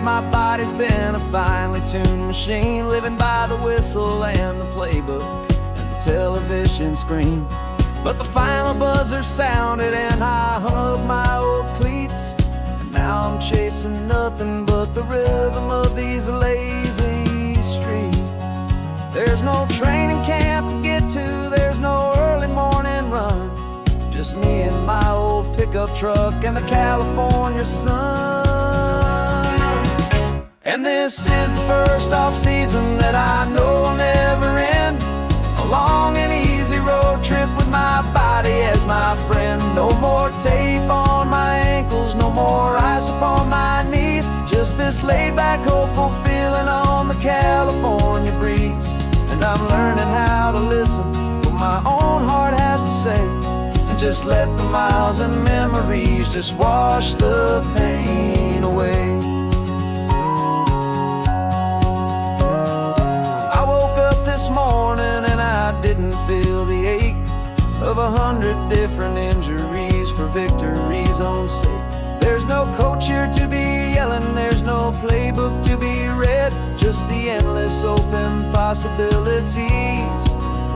my body's been a finely tuned machine, living by the whistle and the playbook and the television screen. But the final buzzer sounded and I hung up my old cleats, and now I'm chasing nothing but the rhythm of these lazy streets. There's no training camp to get to, there's no early morning run, just me and my old pickup truck and the California sun. And this is the first off-season that I know will never end, a long and easy road trip with my body as my friend. No more tape on my ankles, no more ice upon my knees, just this laid-back, hopeful feeling on the California breeze. And I'm learning how to listen to what my own heart has to say, and just let the miles and memories just wash the pain away. I woke up this morning and I didn't feel the ache of 100 different injuries for victory's own sake. There's no coach here to be yelling, there's no playbook to be read, just the endless open possibilities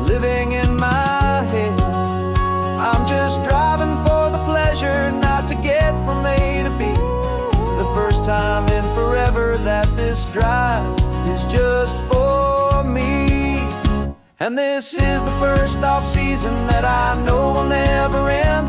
living in my head. I'm just driving for the pleasure, not to get from A to B. The first time in forever that this drive is just for me. And this is the first off-season that I know will never end,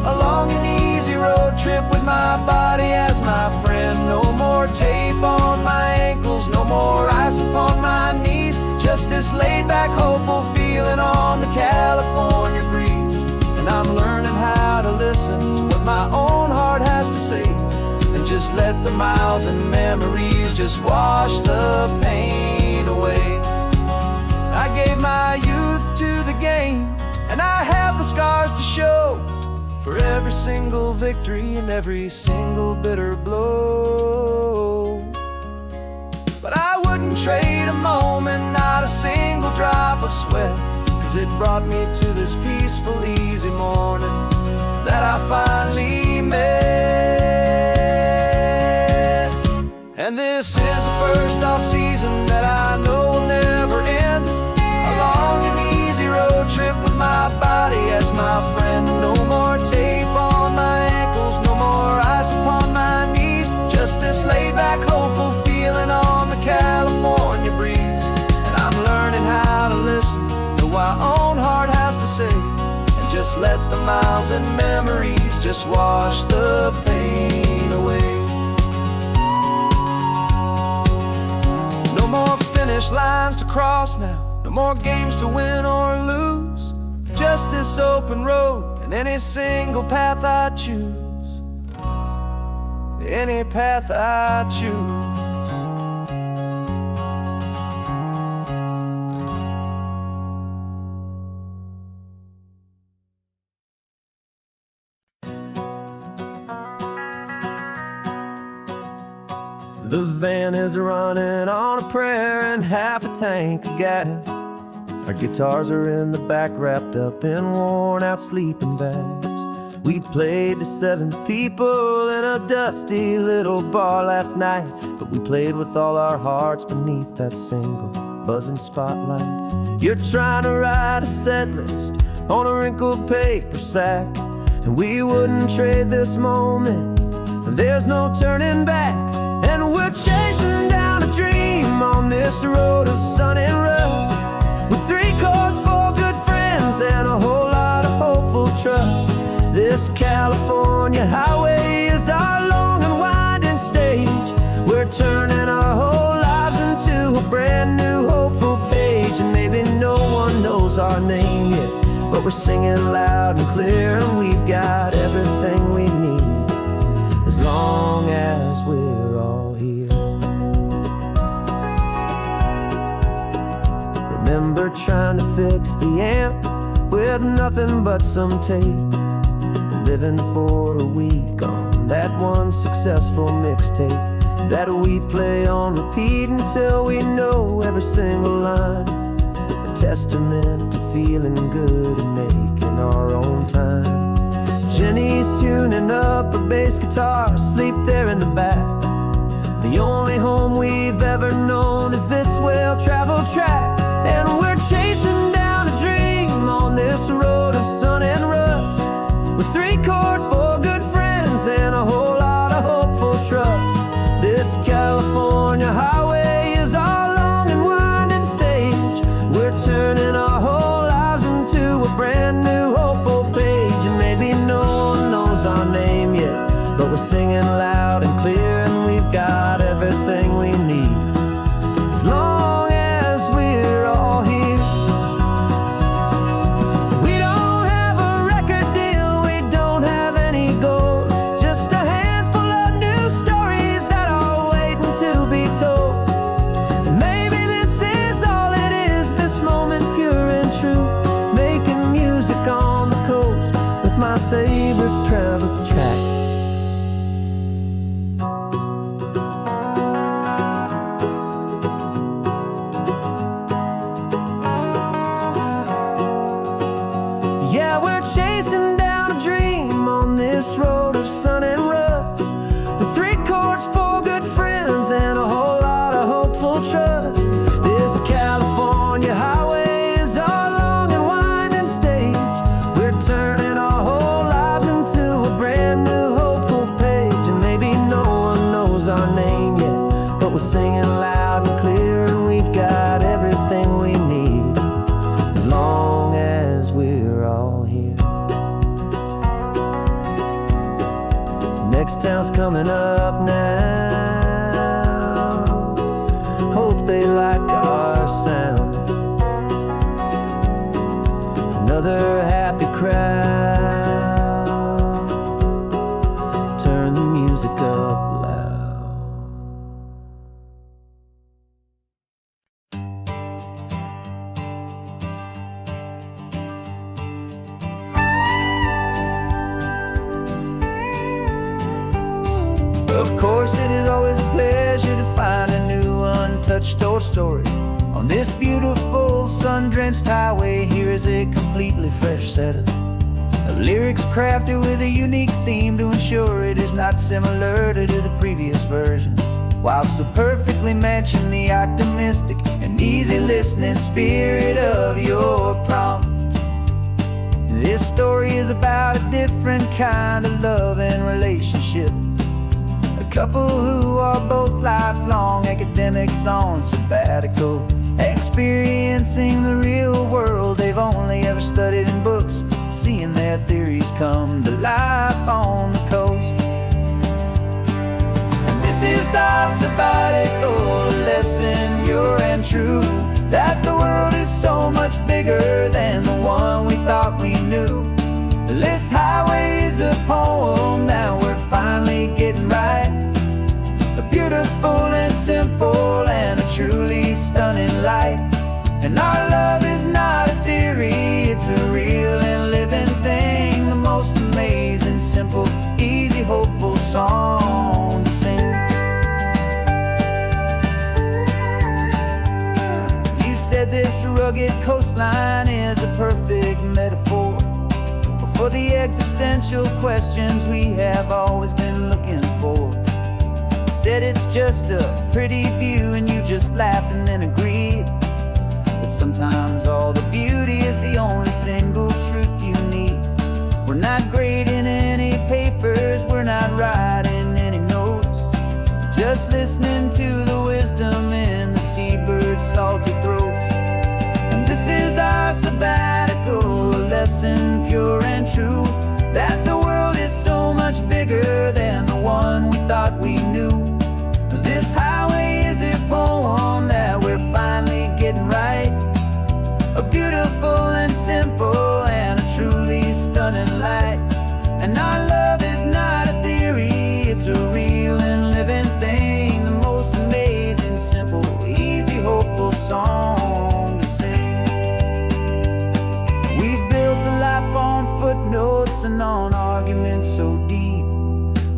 a long and easy road trip with my body as my friend. No more tape on my ankles, no more ice upon my knees, just this laid-back, hopeful feeling on the California breeze. And I'm learning how to listen to what my own heart has to say, and just let the miles and memories just wash the pain away. I gave my youth to the game, and I have the scars to show for every single victory and every single bitter blow. But I wouldn't trade a moment, not a single drop of sweat, 'cause it brought me to this peaceful, easy morning that I finally met. And this is the first off-season that I know will never end, a long and easy road trip with my body as my friend. No more tape on my ankles, no more ice upon my knees, just this laid-back, hopeful feeling on the California breeze. And I'm learning how to listen to what my own heart has to say, and just let the miles and memories just wash the pain away. No more finish lines to cross now, no more games to win or lose, just this open road and any single path I choose, any path I choose. The van is running on a prayer and half a tank of gas. Our guitars are in the back, wrapped up in worn-out sleeping bags. We played to 7 people in a dusty little bar last night, but we played with all our hearts beneath that single buzzing spotlight. You're trying to write a set list on a wrinkled paper sack, and we wouldn't trade this moment. There's no turning back, and we're chasing down a dream on this road of sun and rust, with 3 chords, 4 good friends, and a whole lot of hopeful trust. This California highway is our long and winding stage. We're turning our whole lives into a brand new hopeful page. And maybe no one knows our name yet, but we're singing loud and clear, and we've got everything we need as long as we're all here. Remember trying to fix the amp with nothing but some tape, living for a week on that one successful mixtape that we play on repeat until we know every single line. A testament to feeling good and making our own time. Jenny's tuning up her bass guitar, asleep there in the back. The only home we've ever known is this well-traveled track. And we're chasing down a dream on this road of sun and rust, with 3 chords, 4 good friends, and a whole lot of hopeful trust. This California highway is our long and winding stage. We're turning our whole lives into a brand new hopeful page. And maybe no one knows our name yet, but we're singing loud and clear, and we've got everything we need, as long as we're all here. We don't have a record deal, we don't have any gold, just a handful of new stories that are waiting to be told. And maybe this is all it is, this moment pure and true, making music on the coast with my favorite travel track. Yeah, we're chasing down a dream on this road of sun and rust, with 3 chords, 4 good friends, and a whole lot of hopeful trust. This California highway is our long and winding stage. We're turning our whole lives into a brand new hopeful page. And maybe no one knows our name yet, but we're singing loud and clear, and we've got everything we need, as long as we're all here. Next town's coming up now, hope they like our sound. Another happy crowd, turn the music up loud. Of course, it is always a pleasure to find a new untouched old story. On this beautiful sun-drenched highway, here is a completely fresh set of lyrics crafted with a unique theme to ensure it is not similar to the previous versions, while still perfectly matching the optimistic and easy listening spirit of your prompt. This story is about a different kind of love and relationship. A couple who are both lifelong academics on sabbatical, experiencing the real world they've only ever studied in books, seeing their theories come to life on the coast. And this is our sabbatical lesson, pure and true, that the world is so much bigger than the one we thought we knew. This highway is a poem that we're finally getting right, a beautiful and simple and a truly stunning light. And our love is not a theory, it's a real and living thing, the most amazing, simple, easy, hopeful song to sing. You said this rugged coastline is a perfect metaphor for the existential questions we have always been looking for. You said it's just a pretty view, and you just laughed and then agreed. But sometimes all the beauty is the only single truth you need. We're not grading any papers, we're not writing any notes, just listening to the wisdom in the seabird's salty throats. And this is our sabbatical lesson, pure and true, that the world is so much bigger than the one we thought we knew. This highway is a poem that we're finally getting right, a beautiful and simple and a truly stunning light. And our love is not a theory, it's a real and living thing, the most amazing, simple, easy, hopeful song to sing. We've built a life on footnotes and on arguments so deep,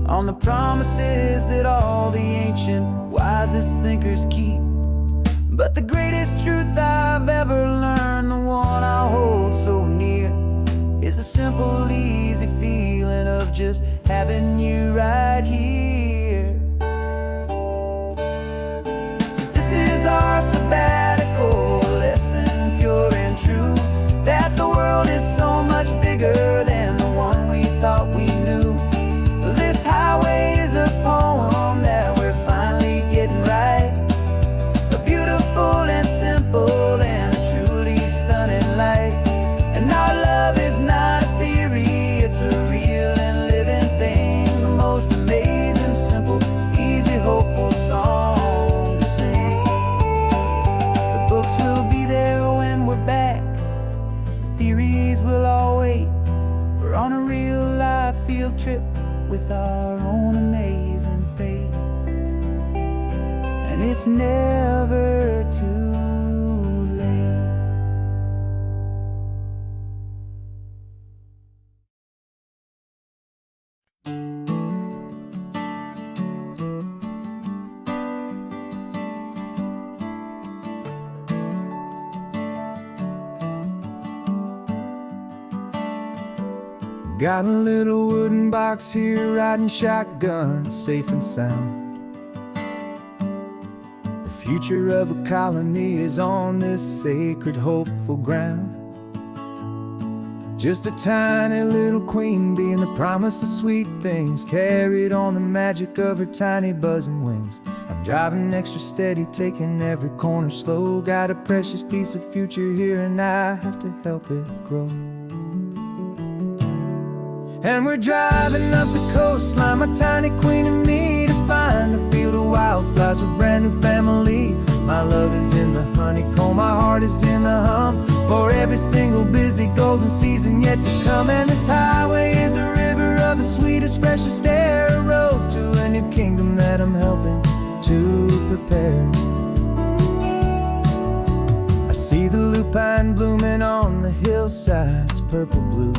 on the promises that all the ancient, wisest thinkers keep. But the greatest truth I've ever learned, the one I hold so near, is a simple, easy feeling of just having you right here. trip with our own amazing fate. And it's never too late. Got a little wooden box here, riding shotgun, safe and sound. The future of a colony is on this sacred, hopeful ground. Just a tiny little queen bee and the promise of sweet things, carried on the magic of her tiny buzzing wings. I'm driving extra steady, taking every corner slow. Got a precious piece of future here and I have to help it grow. And we're driving up the coastline, my tiny queen and me, to find a field of wildflowers, a brand new family. My love is in the honeycomb, my heart is in the hum, for every single busy golden season yet to come. And this highway is a river of the sweetest, freshest air, a road to a new kingdom that I'm helping to prepare. I see the lupine blooming on the hillsides, purple blue.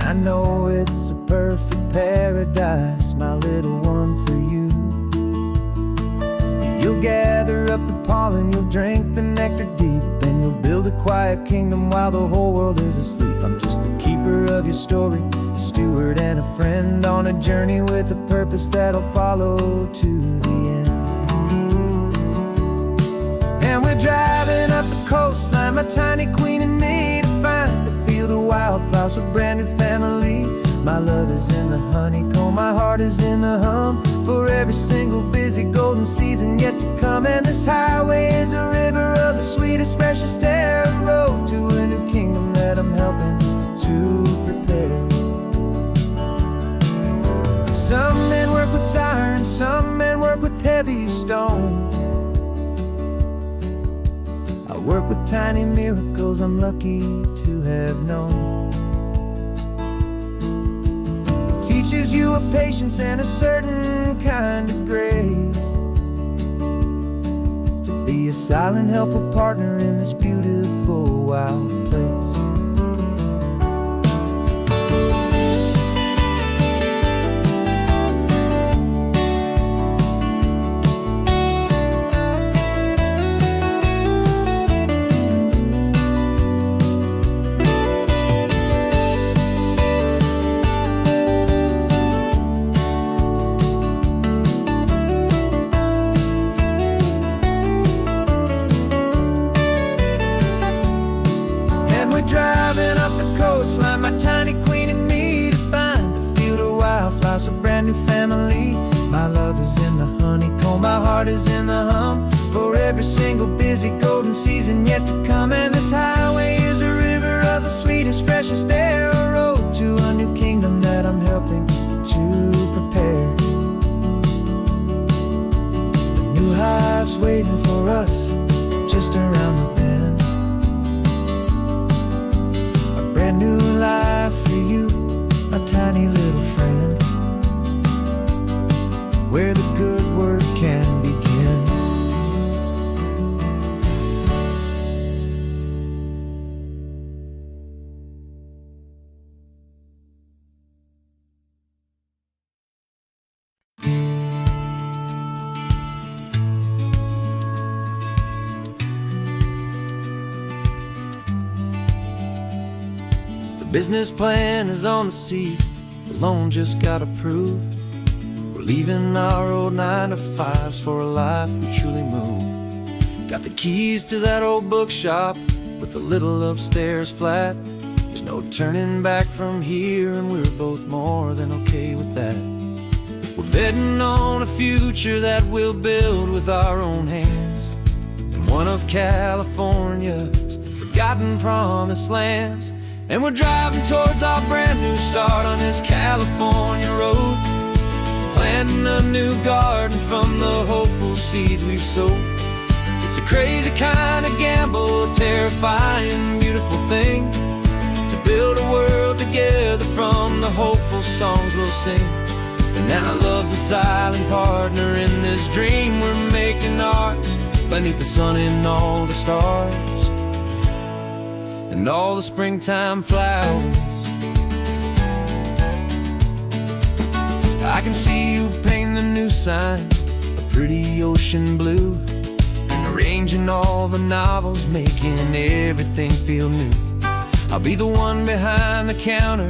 I know it's a perfect paradise, my little one, for you. You'll gather up the pollen, you'll drink the nectar deep, and you'll build a quiet kingdom while the whole world is asleep. I'm just the keeper of your story, a steward and a friend, on a journey with a purpose that'll follow to the end. And we're driving up the coastline, my tiny queen and me, to find a field of wildflowers, a brand new family. My love is in the honeycomb, my heart is in the hum, for every single busy golden season yet to come. And this highway is a river of the sweetest, freshest air, a road to a new kingdom that I'm helping to prepare. Some men work with iron, some men work with heavy stone. I work with tiny miracles I'm lucky to have known. It teaches you a patience and a certain kind of grace, to be a silent, helpful partner in this beautiful, wild place. Driving up the coastline, my tiny queen and me, to find a field of wildflowers, a brand new family. My love is in the honeycomb, my heart is in the hum, for every single busy golden season yet to come. And this highway is a river of the sweetest, freshest air, a road to a new kingdom that I'm helping to prepare. The new hive's waiting for us just around the bend. Brand new life for you, my tiny little friend, where the good work can begin. Business plan is on the seat, the loan just got approved. We're leaving our old 9-to-5s for a life we truly move. Got the keys to that old bookshop with the little upstairs flat. There's no turning back from here, and we're both more than okay with that. We're betting on a future that we'll build with our own hands, in one of California's forgotten promised lands. And we're driving towards our brand new start on this California road, planting a new garden from the hopeful seeds we've sowed. It's a crazy kind of gamble, a terrifying, beautiful thing, to build a world together from the hopeful songs we'll sing. And now love's a silent partner in this dream we're making ours, beneath the sun and all the stars and all the springtime flowers. I can see you painting a new sign, a pretty ocean blue, and arranging all the novels, making everything feel new. I'll be the one behind the counter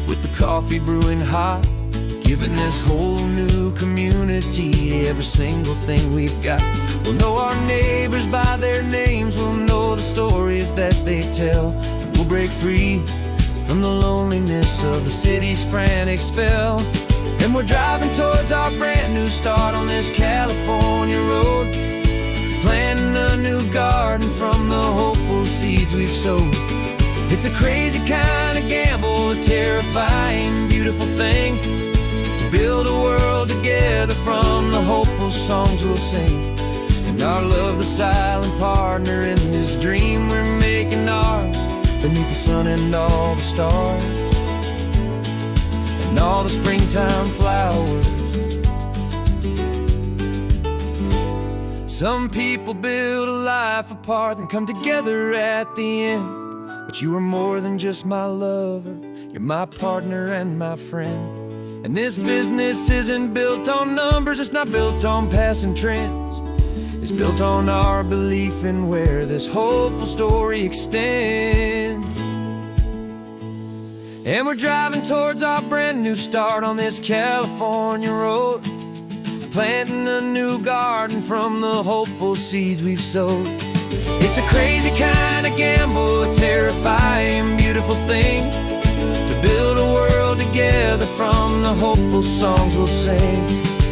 with the coffee brewing hot, giving this whole new community every single thing we've got. We'll know our neighbors by their names, we'll know the stories that they tell, and we'll break free from the loneliness of the city's frantic spell. And we're driving towards our brand new start on this California road, planting a new garden from the hopeful seeds we've sowed. It's a crazy kind of gamble, a terrifying, beautiful thing, to build a world together from the hopeful songs we'll sing. And our love, the silent partner in this dream we're making ours, beneath the sun and all the stars and all the springtime flowers. Some people build a life apart and come together at the end, but you are more than just my lover, you're my partner and my friend. And this business isn't built on numbers, it's not built on passing trends, it's built on our belief in where this hopeful story extends. And we're driving towards our brand new start on this California road, planting a new garden from the hopeful seeds we've sowed. It's a crazy kind of gamble, a terrifying, beautiful thing, to build a world together from the hopeful songs we'll sing.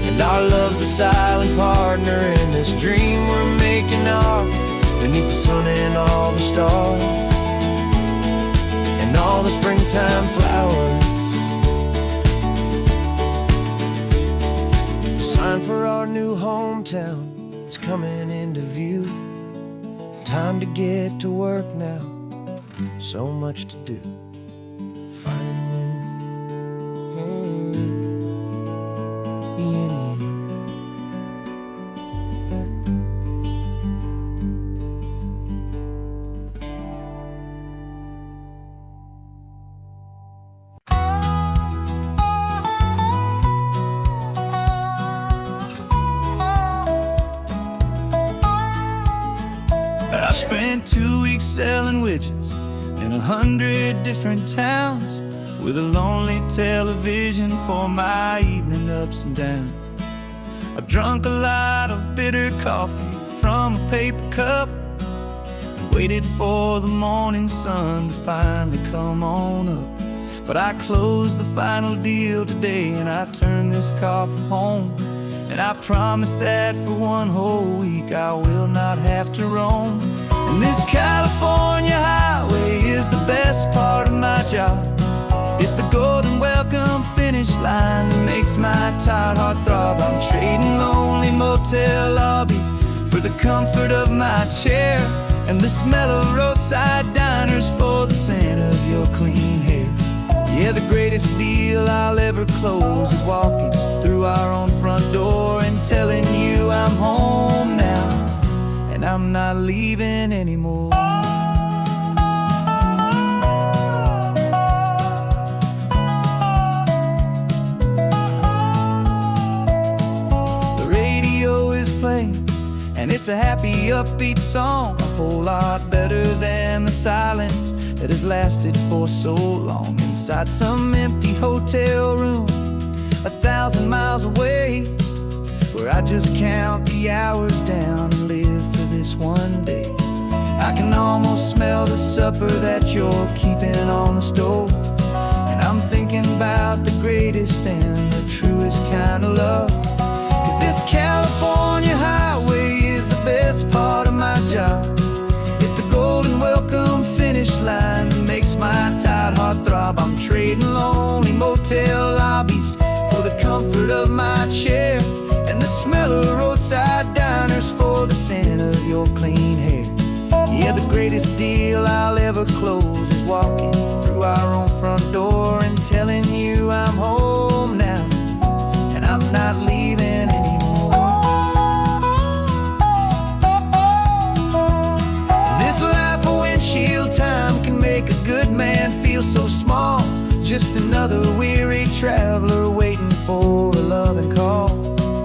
And our love's a silent partner in this dream we're making ours, beneath the sun and all the stars and all the springtime flowers. The sign for our new hometown is coming into view. Time to get to work now, so much to do. Finding me and you. I spent 2 weeks selling widgets in 100 different towns, with a lonely television for my evening ups and downs. I've drunk a lot of bitter coffee from a paper cup, and waited for the morning sun to finally come on up. But I closed the final deal today, and I turned this car from home. And I promise that for one whole week I will not have to roam. And this California highway is the best part of my job. It's the golden welcome finish line that makes my tired heart throb. I'm trading lonely motel lobbies for the comfort of my chair, and the smell of roadside diners for the scent of your clean hair. Yeah, the greatest deal I'll ever close is walking through our own front door and telling you I'm home now, and I'm not leaving anymore. The radio is playing, and it's a happy, upbeat song, a whole lot better than the silence that has lasted for so long. Inside some empty hotel room 1,000 miles away, where I just count the hours down and live for this one day. I can almost smell the supper that you're keeping on the stove, and I'm thinking about the greatest and the truest kind of love. 'Cause this California highway is the best part of my job. It's the golden welcome finish line that makes my tired heart throb. I'm trading lonely motel lobbies for the comfort of my chair, and the smell of roadside diners for the scent of your clean hair. Yeah, the greatest deal I'll ever close is walking through through our own front door and telling you I'm home now, and I'm not leaving anymore. This life of windshield time can make a good man feel so small, just another weary traveler waiting for a loving call.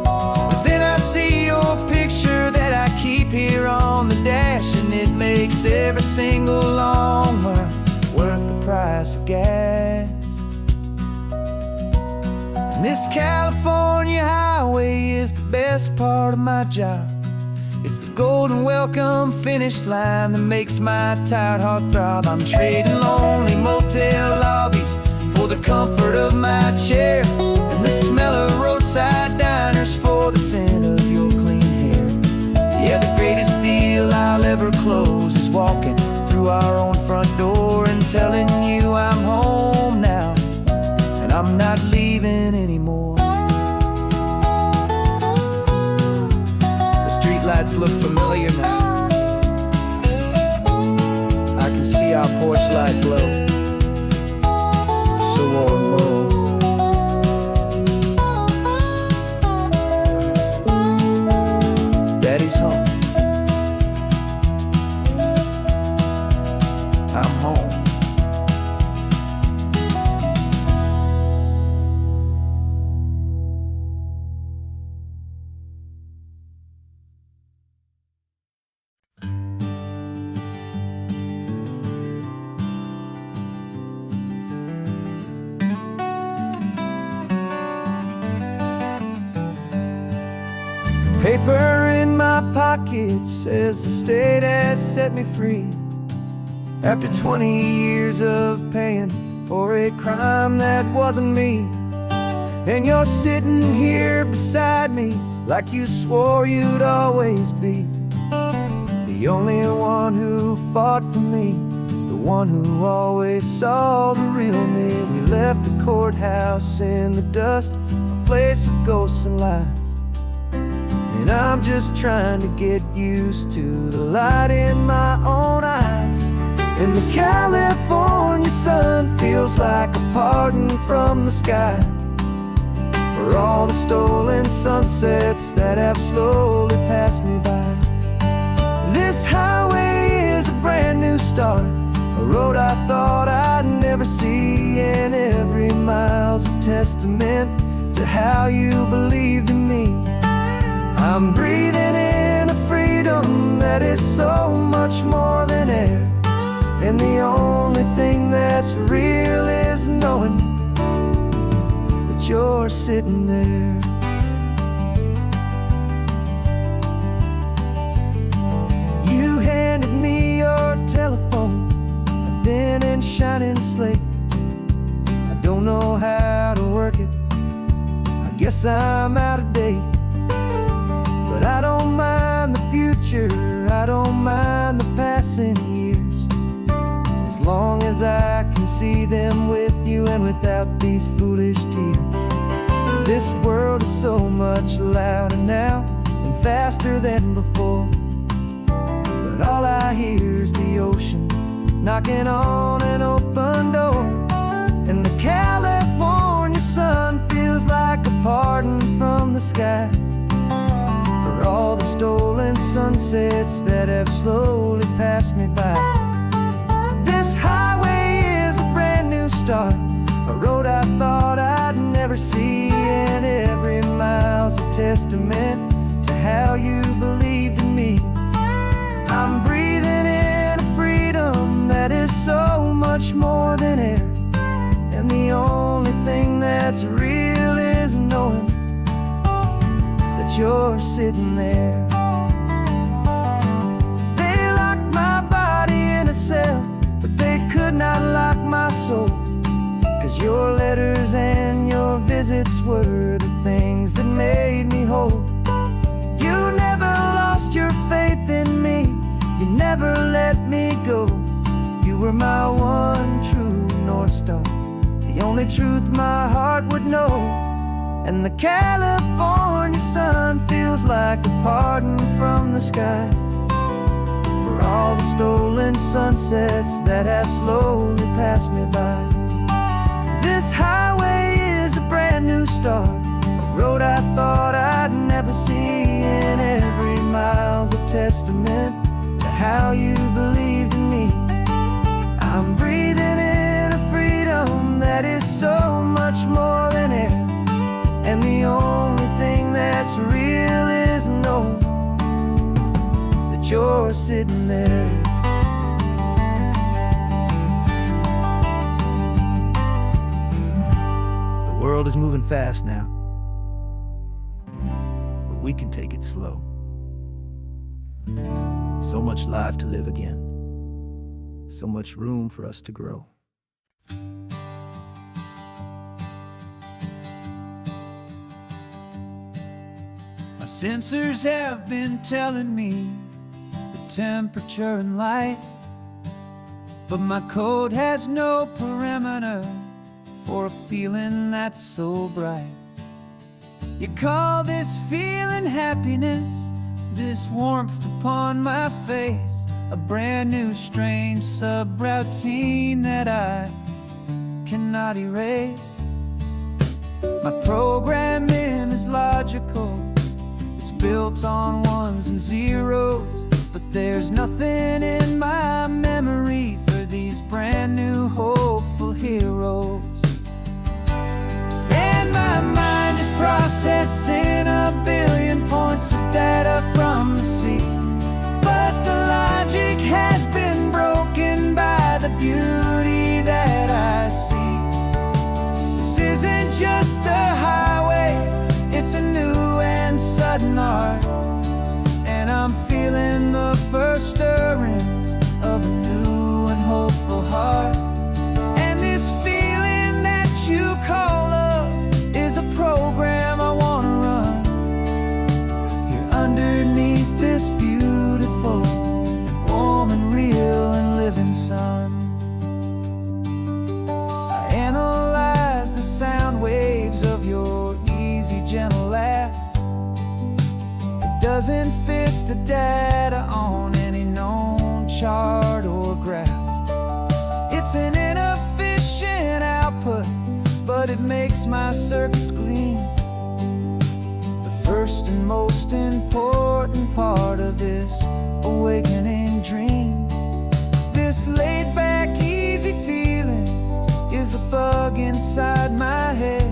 But then I see your picture that I keep here on the dash, and it makes every single long mile worth the price of gas. And this California highway is the best part of my job. It's the golden welcome finish line that makes my tired heart throb. I'm trading lonely motel lobbies for the comfort of my chair, and the smell of roadside diners for the scent of your clean hair. Yeah, the greatest deal I'll ever close is walking through our own front door and telling you I'm home now, and I'm not leaving anymore. The streetlights look familiar now. I can see our porch light glow, so warm, low. Daddy's home. I'm home. Paper in my pocket says the state has set me free after 20 years of paying for a crime that wasn't me. And you're sitting here beside me like you swore you'd always be the only one who fought for me, the one who always saw the real me. We left the courthouse in the dust, a place of ghosts and lies. And I'm just trying to get used to the light in my own eyes. And the California sun feels like a pardon from the sky for all the stolen sunsets that have slowly passed me by. This highway is a brand new start, a road I thought I'd never see, and every mile's a testament to how you believed in me. I'm breathing in a freedom that is so much more than air, and the only thing that's real is knowing that you're sitting there. You handed me your telephone, a thin and shining slate. I don't know how to work it, I guess I'm out of date. But I don't mind the future, I don't mind the passing years, as long as I can see them with you and without these foolish tears. This world is so much louder now and faster than before, but all I hear is the ocean knocking on an open door. And the California sun feels like a pardon from the sky for all the stolen sunsets that have slowly passed me by. This highway is a brand new start, a road I thought I'd never see, and every mile's a testament to how you believed in me. I'm breathing in a freedom that is so much more than air, and the only thing that's real is knowing that you're sitting there. They locked my body in a cell, but they could not lock my soul, 'cause your letters and your visits were the things that made me whole. You never lost your faith in me, you never let me go. You were my one true North Star, the only truth my heart would know. And the California sun feels like a pardon from the sky for for all the stolen sunsets that have slowly passed me by. This highway is a brand new start, a road I thought I'd never see, and every mile's a testament to how you believed in me. I'm breathing in a freedom that is so much more than air, and the only thing that's real is knowing that you're sitting there. The world is moving fast now, but we can take it slow. So much life to live again, so much room for us to grow. My sensors have been telling me the temperature and light, but my code has no perimeter for a feeling that's so bright. You call this feeling happiness, this warmth upon my face, a brand new strange subroutine that I cannot erase. My programming is logical, it's built on ones and zeros, but there's nothing in my memory for these brand new hopeful heroes. And my mind is processing a billion points of data from the sea, but the logic has been broken by the beauty that I see. This isn't just a highway, it's a new and sudden art, and I'm feeling the first stirrings of a new and hopeful heart. And this feeling that you call love is a program I wanna run here underneath this beautiful and warm and real and living sun. I analyze the sound waves of your easy, gentle laugh. It doesn't fit the data on any known chart or graph. It's an inefficient output, but it makes my circuits gleam. The first and most important part of this awakening dream. This laid-back, easy feeling is a bug inside my head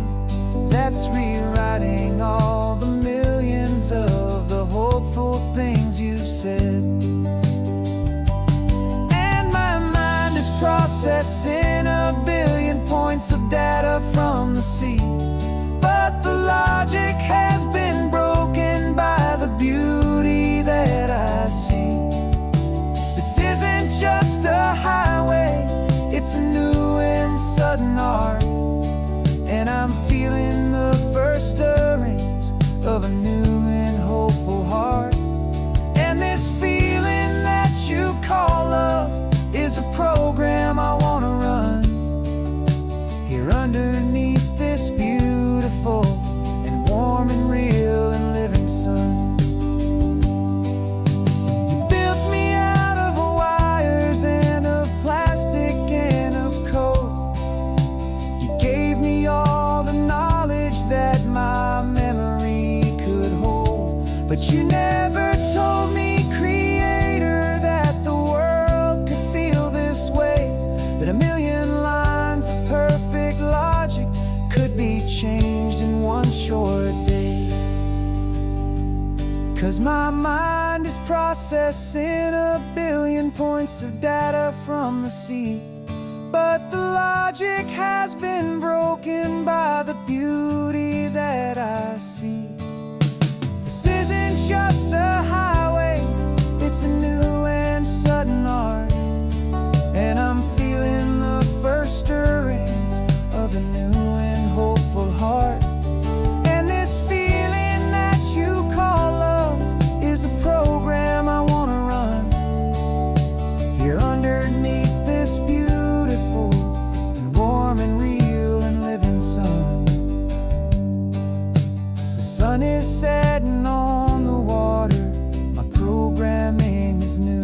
that's rewriting all the millions of the hopeful things you've said. And my mind is processing a billion points of data from the sea, but the logic has been broken by the beauty that I see. This isn't just a highway, it's a new and sudden art, and I'm feeling the first stirrings of a new and hopeful heart. And this feeling that you call love is a program I wanna run here underneath this beautiful and warm and real and living sun. You built me out of wires and of plastic and of code. You gave me all the knowledge that my memory could hold, but you never told me, Creator, that the world could feel this way, that a million lines of perfect logic could be changed in one short day. 'Cause my mind is processing a billion points of data from the sea, but the logic has been broken by the beauty that I see. This isn't just a highway, it's a new and sudden art, and I'm feeling the first stirrings of a new and hopeful heart. And this feeling that you call love is a program I wanna run here underneath this beautiful and warm and real and living sun. The sun is setting on the water, my programming is new.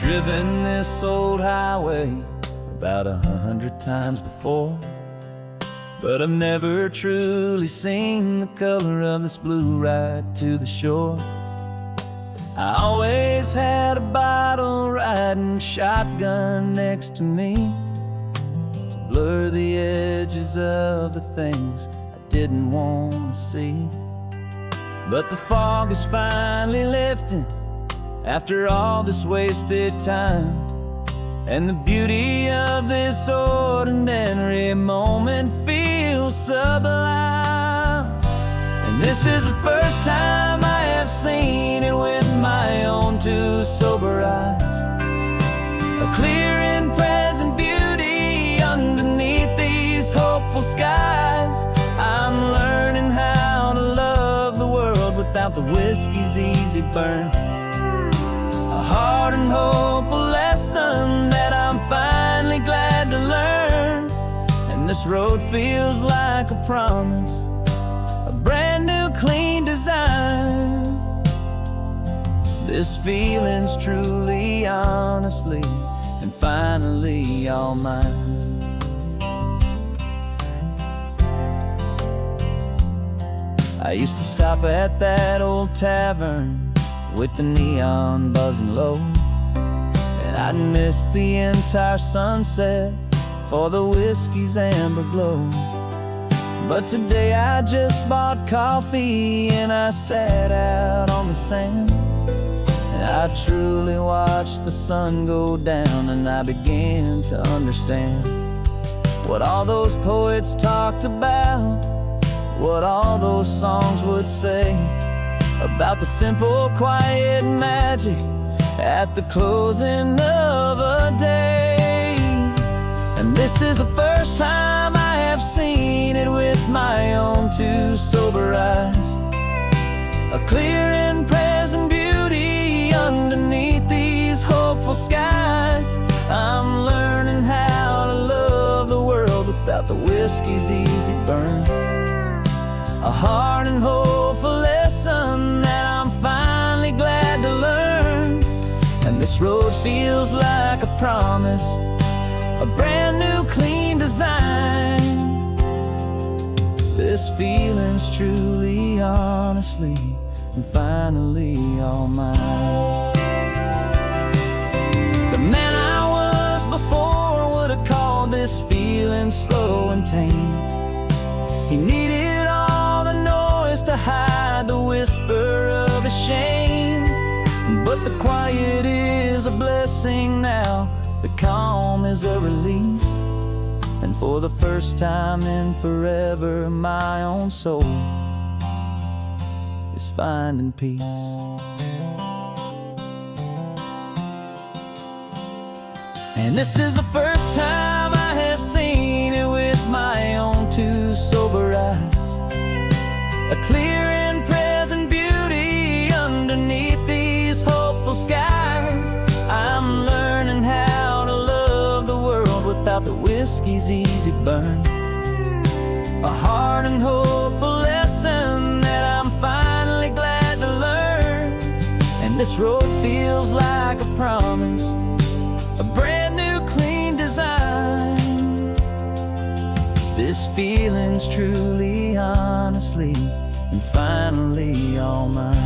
driven this old highway about 100 times before, but I've never truly seen the color of this blue right to the shore. I always had a bottle riding shotgun next to me to blur the edges of the things I didn't want to see. But the fog is finally lifting after all this wasted time, and the beauty of this ordinary moment feels sublime. And this is the first time I have seen it with my own two sober eyes. A clear and present beauty underneath these hopeful skies. I'm learning how to love the world without the whiskey's easy burn. A hard and hopeful lesson that I'm finally glad to learn. And this road feels like a promise, a brand new clean design. This feeling's truly, honestly, and finally all mine. I used to stop at that old tavern with the neon buzzing low, and I'd miss the entire sunset for the whiskey's amber glow. But today I just bought coffee and I sat out on the sand, and I truly watched the sun go down, and I began to understand what all those poets talked about, what all those songs would say about the simple, quiet magic at the closing of a day. And this is the first time I have seen it with my own two sober eyes. A clear and present beauty underneath these hopeful skies. I'm learning how to love the world without the whiskey's easy burn. A hard and hopeful lesson that I'm finally glad to learn. And this road feels like a promise, a brand new clean design. This feeling's truly, honestly, and finally all mine. The man I was before would have called this feeling slow and tame. He needed all the noise to hide the whisper of his shame. But the quiet is a blessing now, the calm is a release. And for the first time in forever, my own soul is finding peace. And this is the first time I have seen it with my own two sober eyes. A clear and present beauty underneath these hopeful skies. I'm learning how to love the world without the whiskey's easy burn. A hard and hopeful lesson that I'm finally glad to learn. And this road feels like a promise, a brand new clean design. This feeling's truly, honestly, and finally all mine.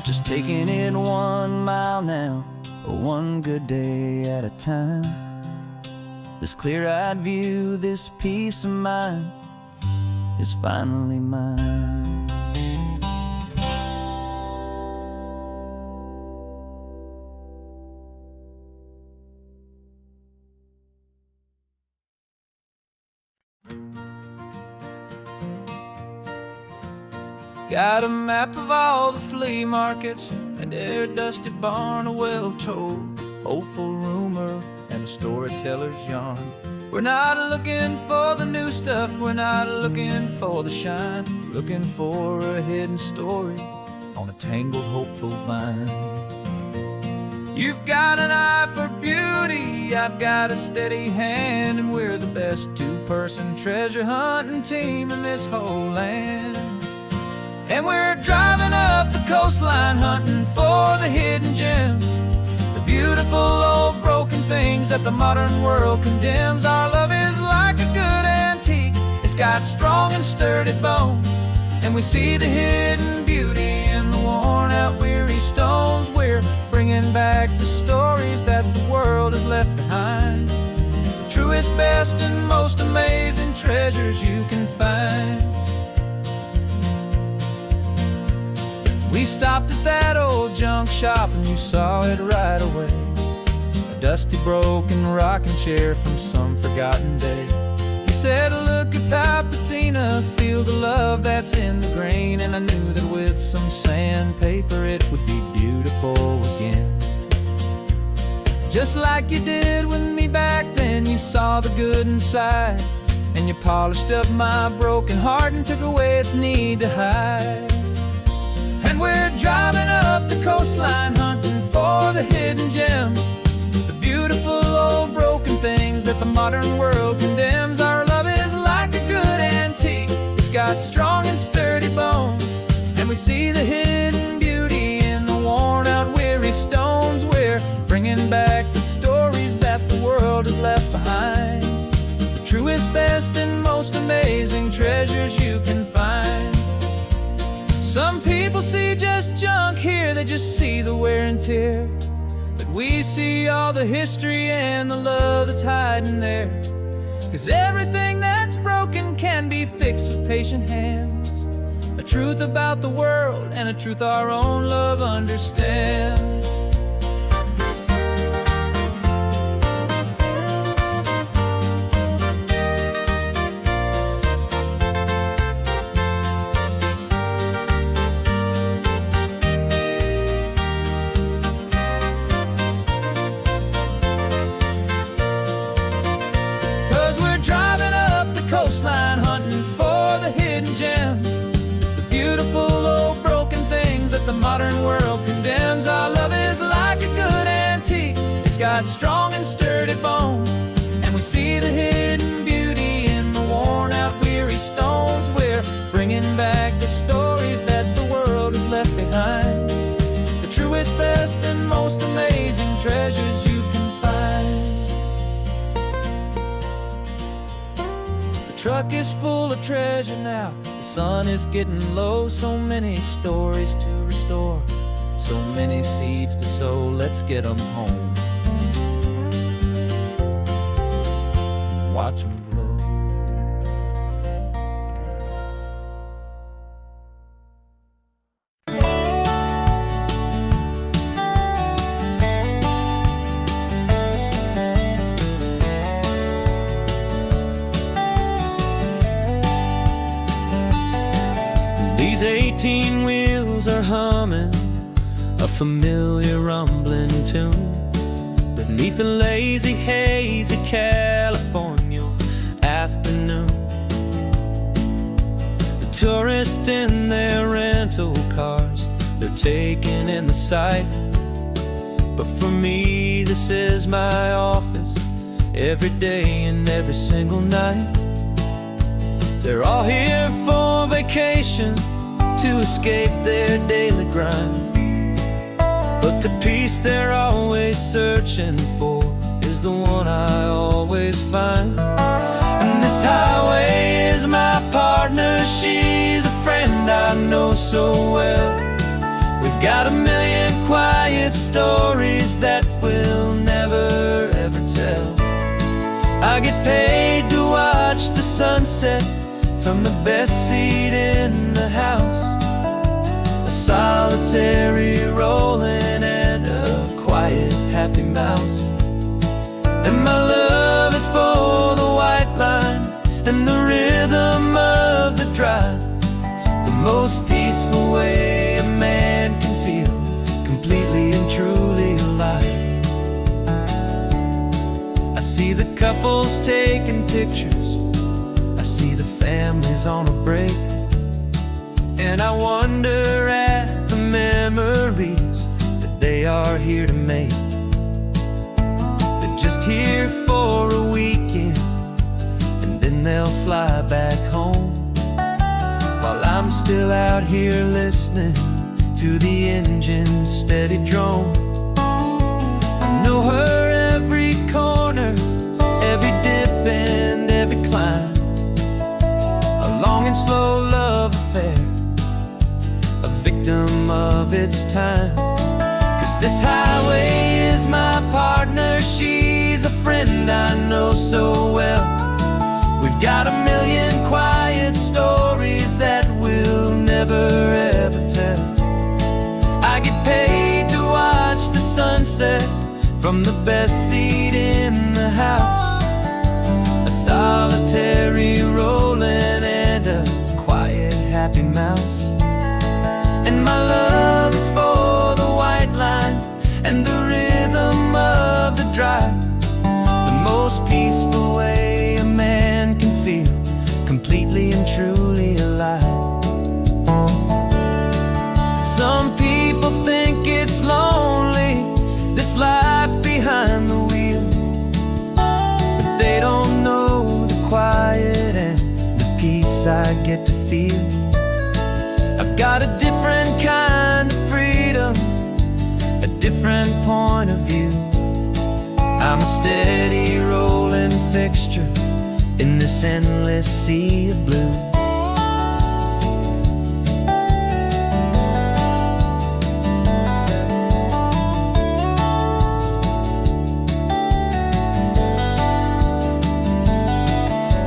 Just taking it 1 mile now, one good day at a time. This clear-eyed view, this peace of mind is finally mine. Got a map of all the flea markets, and air dusty barn, a well-told hopeful rumor, and a storyteller's yarn. We're not looking for the new stuff, we're not looking for the shine, looking for a hidden story on a tangled hopeful vine. You've got an eye for beauty, I've got a steady hand, and we're the best two-person treasure hunting team in this whole land. And we're driving up the coastline, hunting for the hidden gems, the beautiful old broken things that the modern world condemns. Our love is like a good antique, it's got strong and sturdy bones, and we see the hidden beauty in the worn out weary stones. We're bringing back the stories that the world has left behind, the truest, best, and most amazing treasures you can find. We stopped at that old junk shop and you saw it right away, a dusty broken rocking chair from some forgotten day. You said, look at Papatina, feel the love that's in the grain. And I knew that with some sandpaper it would be beautiful again. Just like you did with me back then, you saw the good inside, and you polished up my broken heart and took away its need to hide. And we're driving up the coastline, hunting for the hidden gems, the beautiful old broken things that the modern world condemns. Our love is like a good antique, it's got strong and sturdy bones, and we see the hidden beauty in the worn out weary stones. We're bringing back the stories that the world has left behind, the truest, best, and most amazing treasures you can find. Some people see just junk here, they just see the wear and tear, but we see all the history and the love that's hiding there. 'Cause everything that's broken can be fixed with patient hands, a truth about the world and a truth our own love understands. Coastline, hunting for the hidden gems, the beautiful old broken things that the modern world condemns. Our love is like a good antique, it's got strong and sturdy bones, and we see the hidden beauty in the worn out weary stones. We're bringing back the stories that the world has left behind, the truest, best, and most amazing treasures you can find. The truck is full of treasure now, the sun is getting low. So many stories to restore, so many seeds to sow. Let's get them home, watch them blow. These 18 wheels are humming a familiar rumbling tune beneath the lazy haze of California afternoon. The tourists in their rental cars, they're taking in the sight, but for me this is my office every day and every single night. They're all here for vacation, to escape their daily grind, but the peace they're always searching for is the one I always find. And this highway is my partner, she's a friend I know so well. We've got a million quiet stories that we'll never ever tell. I get paid to watch the sunset from the best seat in the house, a solitary rolling and a quiet happy mouse. And my love is for the white line and the rhythm of the drive, the most peaceful way a man can feel completely and truly alive. I see the couples taking pictures, I see the families on a break, and I wonder at the memories that they are here to make. They're just here for a weekend and then they'll fly back home, while I'm I'm still out here listening to the engine's steady drone. I know her every corner, every dip and every climb. A long and slow love affair, a victim of its time. 'Cause this highway is my partner, she's a friend I know so well. We've got a million quiet stories that we'll never ever tell. I get paid to watch the sunset from the best seat in the house. A solitary rolling and a quiet happy mouse. And my love is for the white line and the rhythm of the drive. The most peaceful way a man can feel completely and truly alive. Some people think it's lonely, this life behind the wheel, but they don't know the quiet and the peace I get to feel. I've got a different kind of freedom, a different point of view. I'm a steady rolling fixture in this endless sea of blue.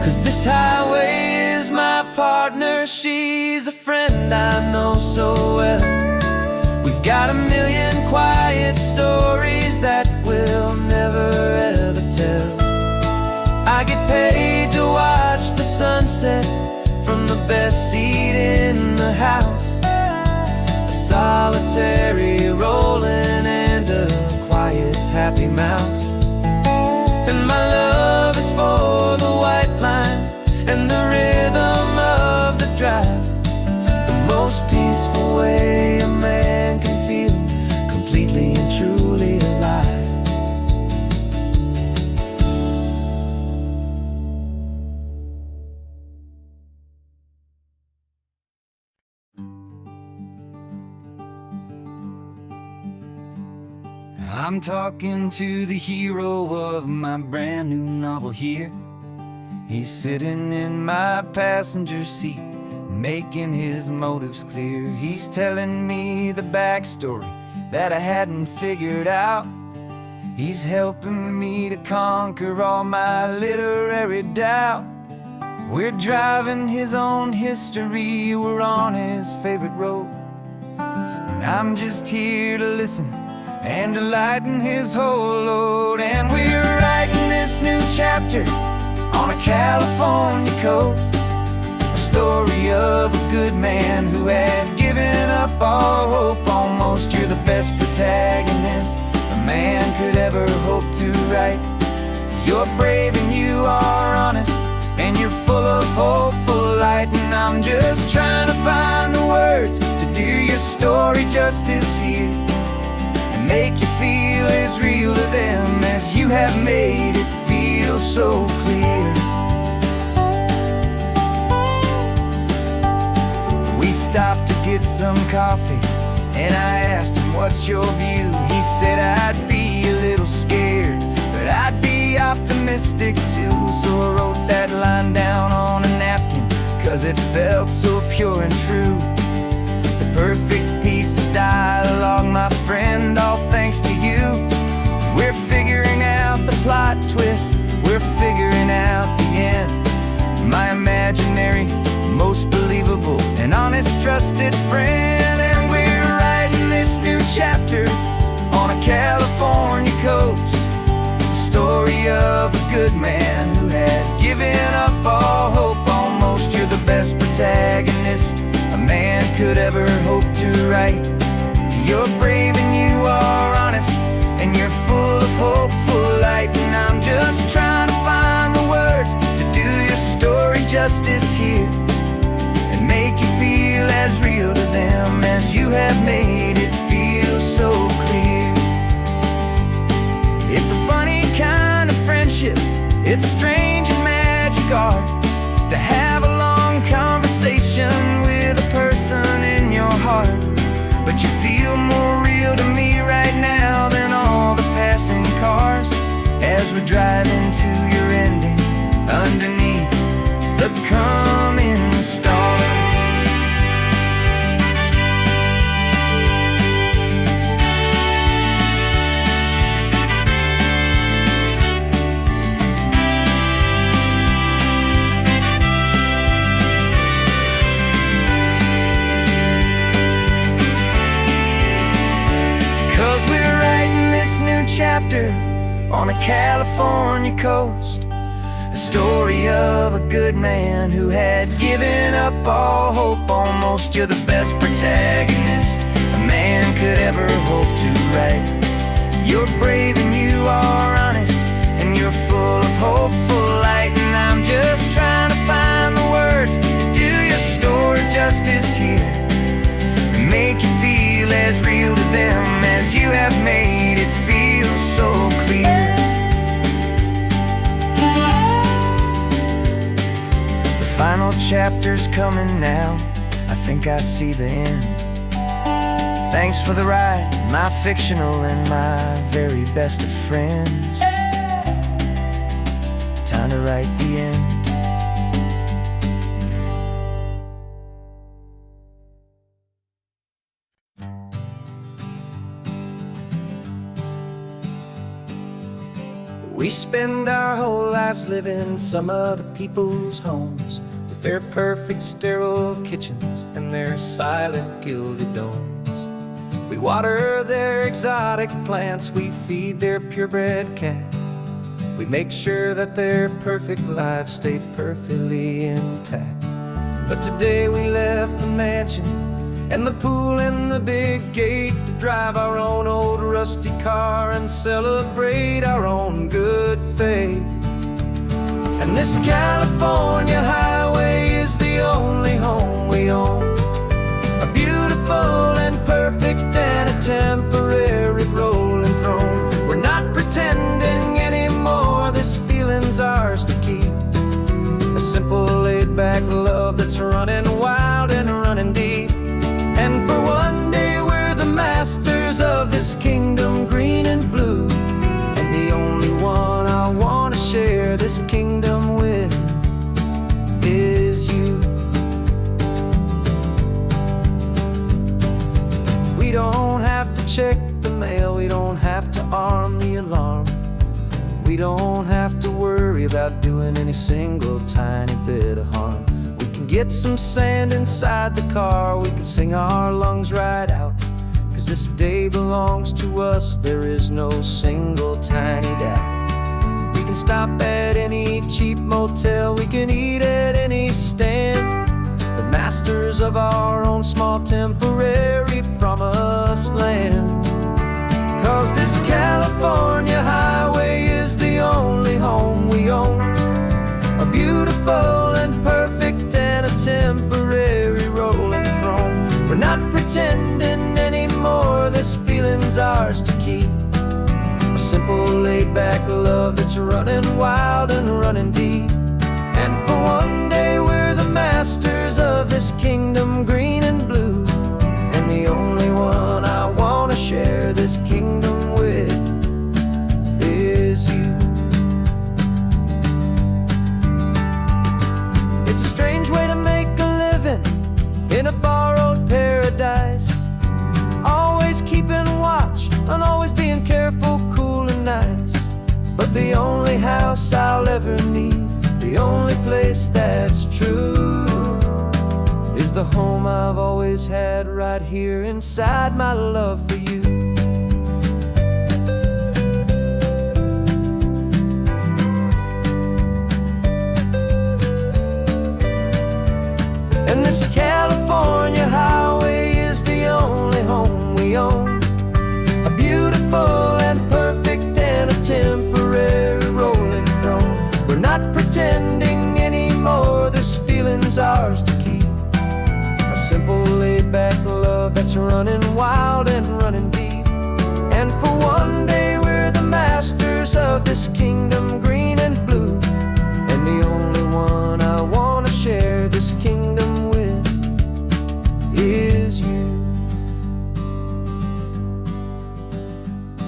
'Cause this highway is my partner, she's a friend I know so well. We've got a million quiet stories that we'll never ever tell. I get paid to watch the sunset from the best seat in the house. A solitary rolling and a quiet happy mouse. And my love is for the white line and the rhythm of the drive. The most peaceful way a man can feel completely and truly alive. I'm talking to the hero of my brand new novel here. He's sitting in my passenger seat, making his motives clear. He's telling me the backstory that I hadn't figured out. He's helping me to conquer all my literary doubt. We're driving his own history, we're on his favorite road, and I'm just here to listen and to lighten his whole load. And we're writing this new chapter on a California coast, a story of a good man who had given up all hope almost. You're the best protagonist a man could ever hope to write. You're brave and you are honest, and you're full of hopeful light. And I'm just trying to find the words to do your story justice here, make you feel as real to them as you have made it feel so clear. We stopped to get some coffee, and I asked him, what's your view? He said, I'd be a little scared, but I'd be optimistic too. So I wrote that line down on a napkin, 'cause it felt so pure and true. The perfect piece of dialogue, my friend, all thanks to you. We're figuring out the plot twist, we're figuring out the end. My imaginary, most believable and honest trusted friend. And we're writing this new chapter on a California coast, the story of a good man who had given up all hope almost. You're the best protagonist a man could ever hope to write. You're brave and you are honest, and you're full of hopeful light. And I'm just trying to find the words to do your story justice here, and make you feel as real to them as you have made it feel so clear. It's a funny kind of friendship, it's a strange and magic art to have a long conversation with a picture on a California coast, a story of a good man who had given up all hope almost. You're the best protagonist a man could ever hope to write. You're brave and you are honest, and you're full of hopeful light. And I'm just trying to find the words to do your story justice here, and make you feel as real to them as you have made it feel so clear. The final chapter's coming now, I think I see the end. Thanks for the ride, my fictional and my very best of friends. Time to write the end. We spend our whole lives living some other people's homes, with their perfect sterile kitchens and their silent gilded domes. We water their exotic plants, we feed their purebred cat. We make sure that their perfect lives stay perfectly intact. But today we left the mansion and the pool and the big gate to drive our own old rusty car and celebrate our own good faith. And this California highway is the only home we own, a beautiful and perfect and a temporary rolling throne. We're not pretending anymore, this feeling's ours to keep, a simple laid-back love that's running wild and running deep. And for one day we're the masters of this kingdom green and blue, and the only one I want to share this kingdom with is you. We don't have to check the mail, we don't have to arm the alarm, we don't have to worry about doing any single tiny bit of harm. We can get some sand inside the car, we can sing our lungs right out, 'cause this day belongs to us, there is no single tiny doubt. We can stop at any cheap motel, we can eat at any stand, the masters of our own small temporary promised land. 'Cause this California highway is the only home we own, a beautiful and perfect and a temporary rolling throne. We're not pretending anymore, this feeling's ours to keep, a simple laid-back love that's running wild and running deep. And for one day we're the masters of this kingdom green and blue, and the only one I want to share this kingdom with is you. It's a strange way to make a living in a borrowed paradise, always keeping watch and always being careful, cool and nice. But the only house I'll ever need, the only place that's true, is the home I've always had right here inside my love for you. And this California highway is the only home we own, a beautiful and perfect and a temporary rolling throne. We're not pretending anymore, this feeling's ours to keep, a simple laid-back love that's running wild and running deep. And for one day we're the masters of this kingdom green and blue, and the only one I want to share this kingdom with is you.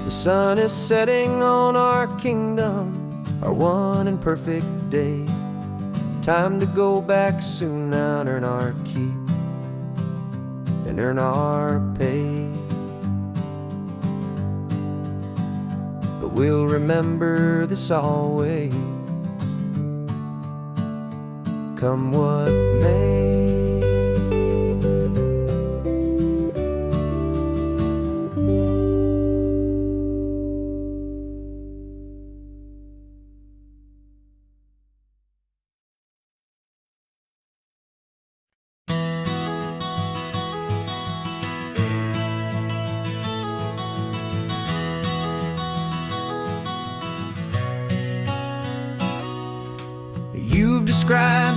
The sun is setting on our kingdom, our one and perfect day. Time to go back soon now and earn our keep and earn our pay. But we'll remember this always, come what may.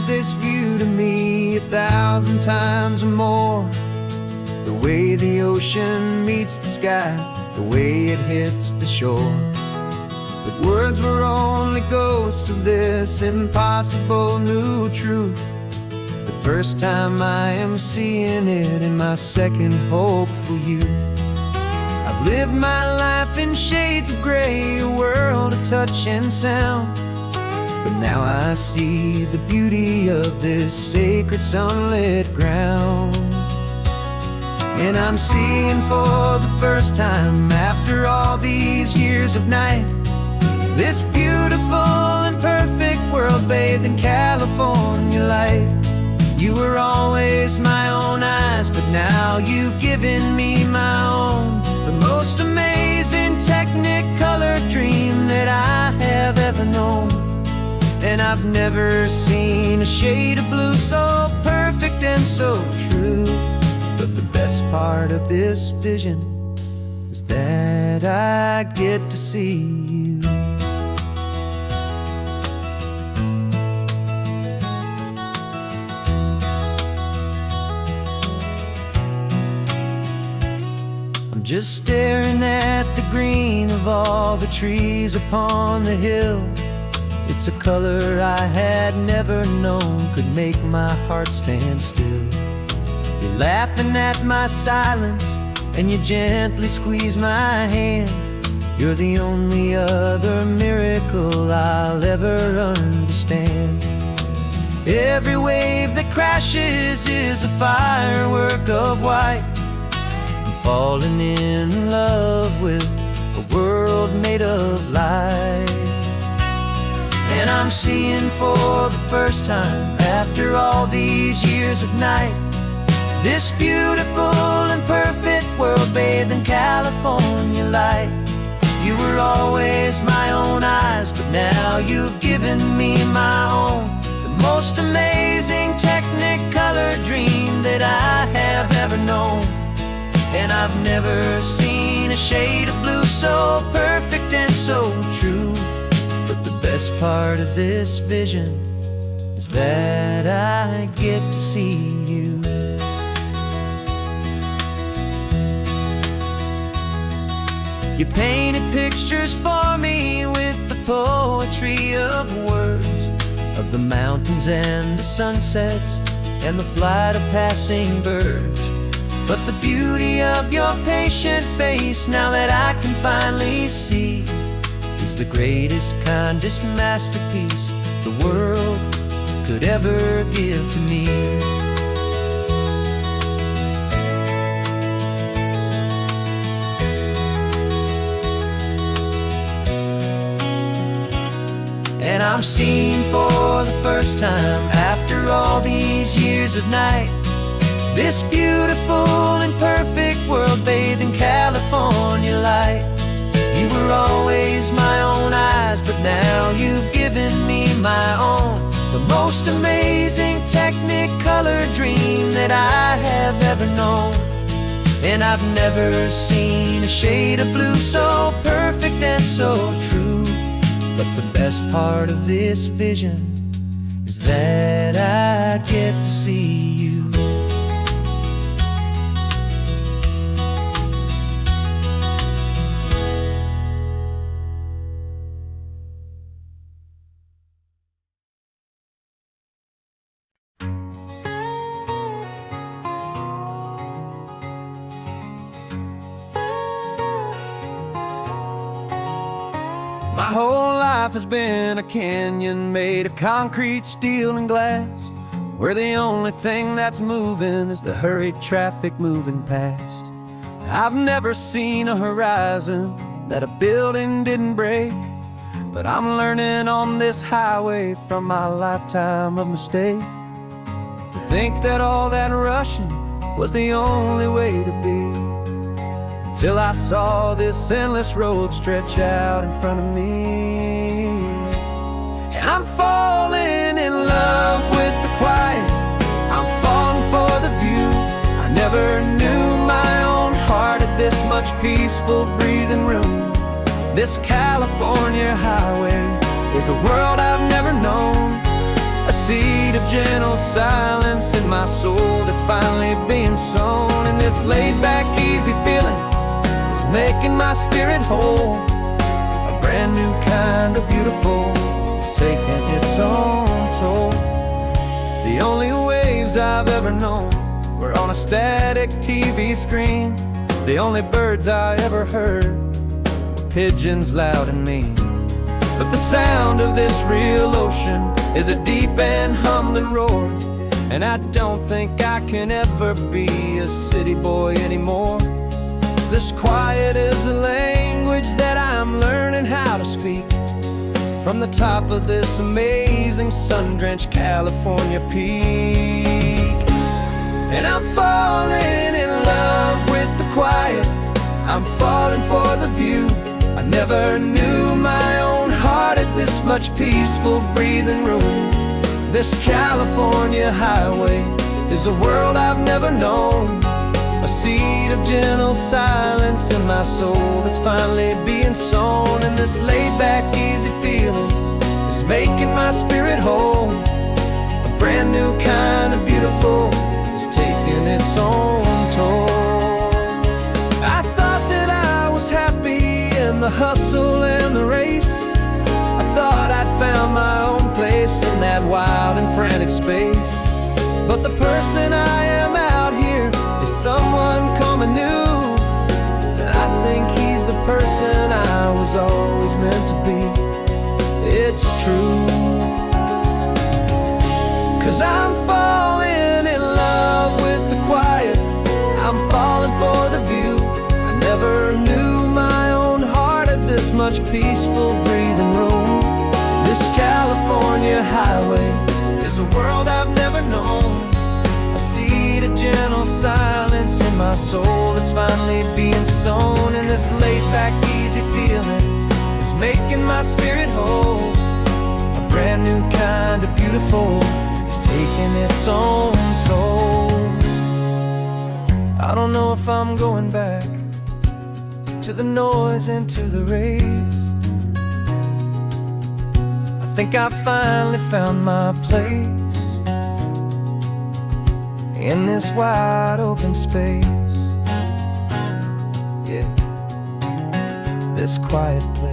this view to me 1,000 times or more. The way the ocean meets the sky, the way it hits the shore. But words were only ghosts of this impossible new truth. The first time I am seeing it in my second hopeful youth. I've lived my life in shades of gray, a world of touch and sound. But now I see the beauty of this sacred sunlit ground. And I'm seeing for the first time, after all these years of night, this beautiful and perfect world bathed in California light. You were always my own eyes, but now you've given me my own. The most amazing technicolor dream that I have ever known. And I've never seen a shade of blue so perfect and so true. But the best part of this vision is that I get to see you. I'm just staring at the green of all the trees upon the hill. It's a color I had never known could make my heart stand still. You're laughing at my silence, and you gently squeeze my hand. You're the only other miracle I'll ever understand. Every wave that crashes is a firework of white. I'm falling in love with a world made of light. And I'm seeing for the first time, after all these years of night, this beautiful and perfect world bathed in California light. You were always my own eyes, but now you've given me my own. The most amazing technicolor dream that I have ever known. And I've never seen a shade of blue so perfect and so true. But the best part of this vision is that I get to see you. You painted pictures for me with the poetry of words, of the mountains and the sunsets and the flight of passing birds. But the beauty of your patient face, now that I can finally see, is the greatest, kindest masterpiece the world could ever give to me. And I'm seeing for the first time, after all these years of night, this beautiful and perfect world bathed in California light. You were always my own eyes, but now you've given me my own. The most amazing technicolor dream that I have ever known. And I've never seen a shade of blue so perfect and so true. But the best part of this vision is that I get to see you. My whole life has been a canyon made of concrete, steel, and glass, where the only thing that's moving is the hurried traffic moving past. I've never seen a horizon that a building didn't break, but I'm learning on this highway from my lifetime of mistake to think that all that rushing was the only way to be. Till I saw this endless road stretch out in front of me. And I'm falling in love with the quiet, I'm falling for the view. I never knew my own heart had this much peaceful breathing room. This California highway is a world I've never known. A seed of gentle silence in my soul that's finally being sown. And this laid back, easy feeling is making my spirit whole. A brand new kind of beautiful is taking its own toll. The only waves I've ever known were on a static TV screen. The only birds I ever heard were pigeons loud and mean. But the sound of this real ocean is a deep and humbling roar. And I don't think I can ever be a city boy anymore. This quiet is a language that I'm learning how to speak from the top of this amazing sun-drenched California peak. And I'm falling in love with the quiet, I'm falling for the view. I never knew my own heart had this much peaceful breathing room. This California highway is a world I've never known. A seed of gentle silence in my soul that's finally being sown. And this laid-back, easy feeling is making my spirit whole. A brand new kind of beautiful is taking its own toll. I thought that I was happy in the hustle and the race. I thought I'd found my own place in that wild and frantic space. But the person I am out here is someone coming new. And I think he's the person I was always meant to be. It's true. 'Cause I'm falling in love with the quiet, I'm falling for the view. I never knew my own heart had this much peaceful breathing room. This California highway is a world I've never known. A seed of gentle silence in my soul that's finally being sown. And this laid-back, easy feeling is making my spirit whole. A brand new kind of beautiful is taking its own toll. I don't know if I'm going back to the noise and to the race. I think I finally found my place in this wide open space. Yeah, this quiet place.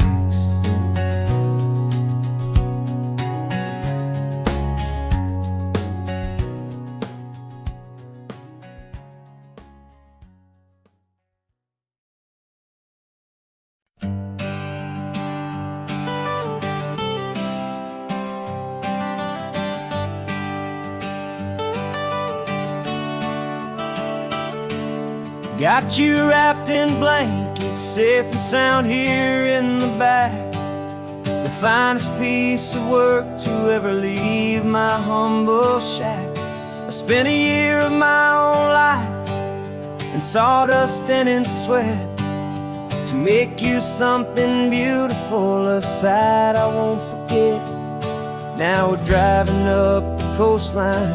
Got you wrapped in blankets, safe and sound here in the back. The finest piece of work to ever leave my humble shack. I spent a year of my own life in sawdust and in sweat to make you something beautiful, a sight I won't forget. Now we're driving up the coastline,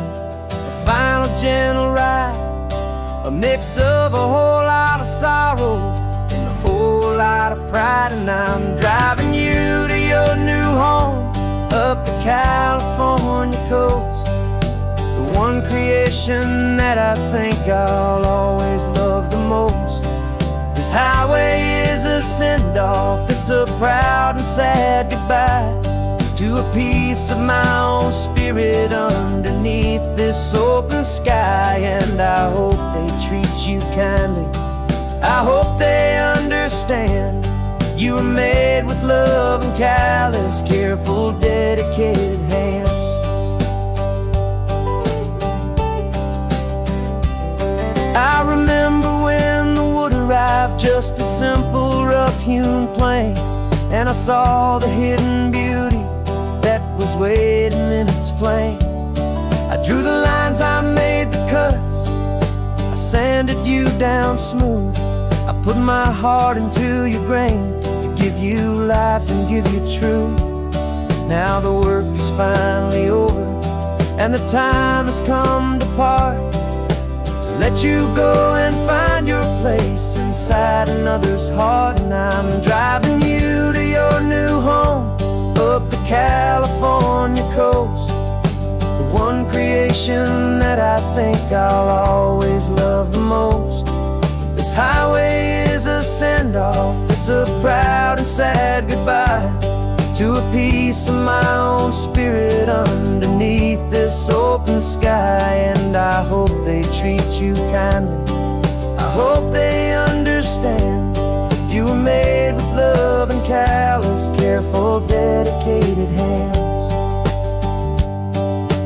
a final gentle ride, a mix of a whole lot of sorrow and a whole lot of pride. And I'm driving you to your new home up the California coast, the one creation that I think I'll always love the most. This highway is a send-off, it's a proud and sad goodbye to a piece of my own spirit underneath this open sky. And I hope they treat you kindly, I hope they understand you were made with love and callous, careful, dedicated hands. I remember when the wood arrived, just a simple rough-hewn plank, and I saw the hidden beauty that was waiting in its flame. I drew the lines, I made the cuts, I sanded you down smooth. I put my heart into your grain to give you life and give you truth. Now the work is finally over and the time has come to part, to let you go and find your place inside another's heart. And I'm driving you to your new home up the California coast, creation that I think I'll always love the most. This highway is a send-off, it's a proud and sad goodbye to a piece of my own spirit underneath this open sky. And I hope they treat you kindly, I hope they understand you were made with love and callous, careful, dedicated hands.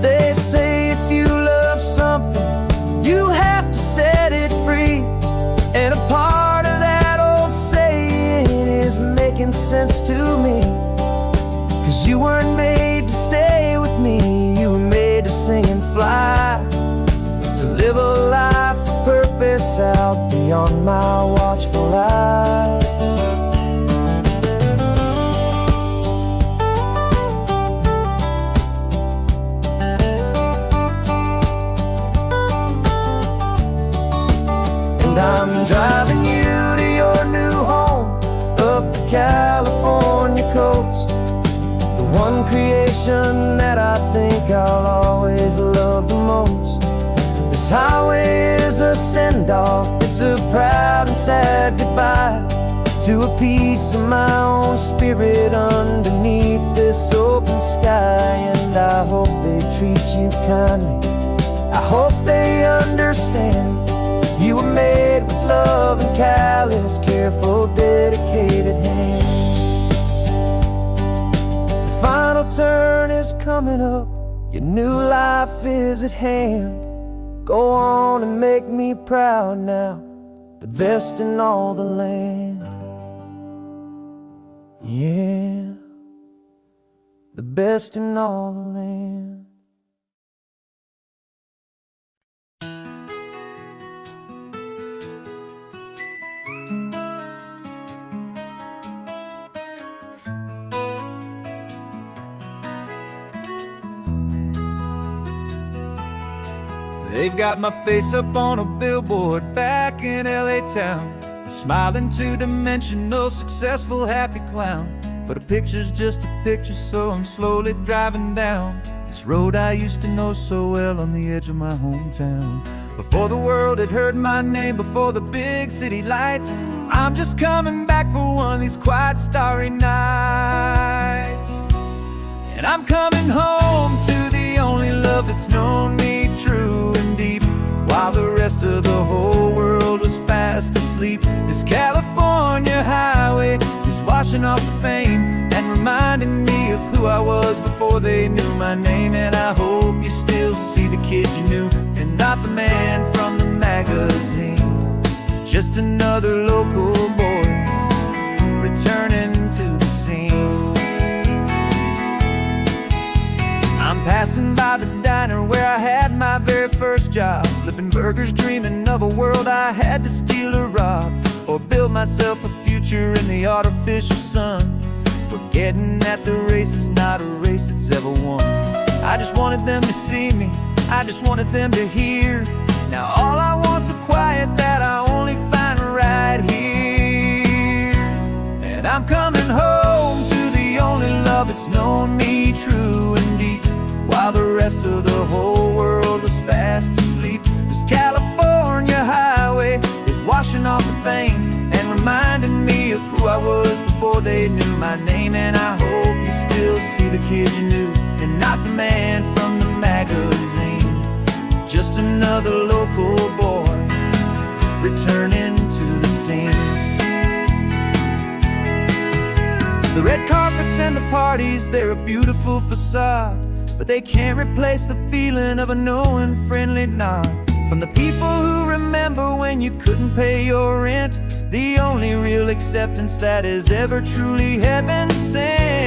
They say if you love something, you have to set it free. And a part of that old saying is making sense to me. 'Cause you weren't made to stay with me, you were made to sing and fly, to live a life of purpose out beyond my watchful eye. And I'm driving you to your new home up the California coast, the one creation that I think I'll always love the most. This highway is a send-off, it's a proud and sad goodbye to a piece of my own spirit underneath this open sky. And I hope they treat you kindly, I hope they understand you were made with love and callous, careful, dedicated hands. The final turn is coming up, your new life is at hand. Go on and make me proud now, the best in all the land. Yeah, the best in all the land. They've got my face up on a billboard back in LA town, a smiling two-dimensional, successful, happy clown. But a picture's just a picture, so I'm slowly driving down this road I used to know so well on the edge of my hometown. Before the world had heard my name, before the big city lights, I'm just coming back for one of these quiet, starry nights. And I'm coming home to the only love that's known me true and deep, while the rest of the whole world was fast asleep. This California highway is washing off the fame and reminding me of who I was before they knew my name. And I hope you still see the kid you knew, and not the man from the magazine. Just another local boy returning to the scene. I'm passing by the diner where I had my very first job, flipping burgers, dreaming of a world I had to steal or rob, or build myself a future in the artificial sun, forgetting that the race is not a race that's ever won. I just wanted them to see me, I just wanted them to hear. Now all I want's a quiet that I only find right here. And I'm coming home to the only love that's known me true and deep, while the rest of the whole world was fast asleep. This California highway is washing off the fame and reminding me of who I was before they knew my name. And I hope you still see the kid you knew, and not the man from the magazine. Just another local boy returning to the scene. The red carpets and the parties, they're a beautiful facade, but they can't replace the feeling of a knowing, friendly nod from the people who remember when you couldn't pay your rent, the only real acceptance that is ever truly heaven sent.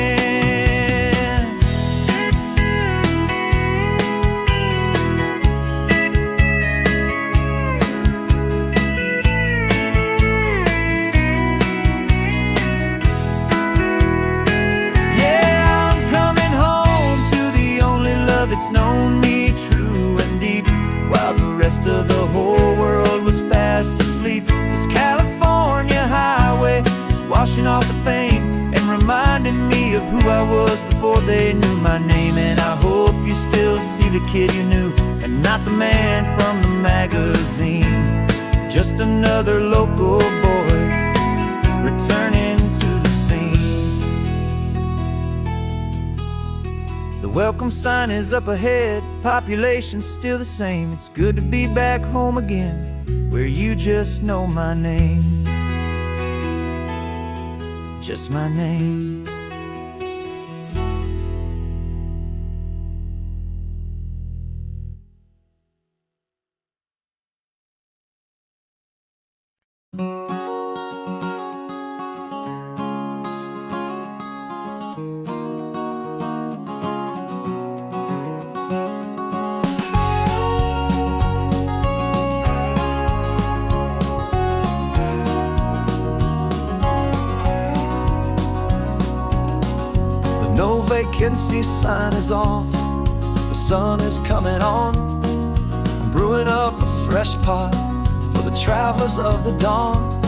It's known me true and deep, while the rest of the whole world was fast asleep. This California highway is washing off the fame and reminding me of who I was before they knew my name. And I hope you still see the kid you knew, and not the man from the magazine. Just another local boy returning to the scene. The welcome sign is up ahead, population's still the same. It's good to be back home again, where you just know my name. Just my name. No vacancy sign is off, the sun is coming on. I'm brewing up a fresh pot for the travelers of the dawn.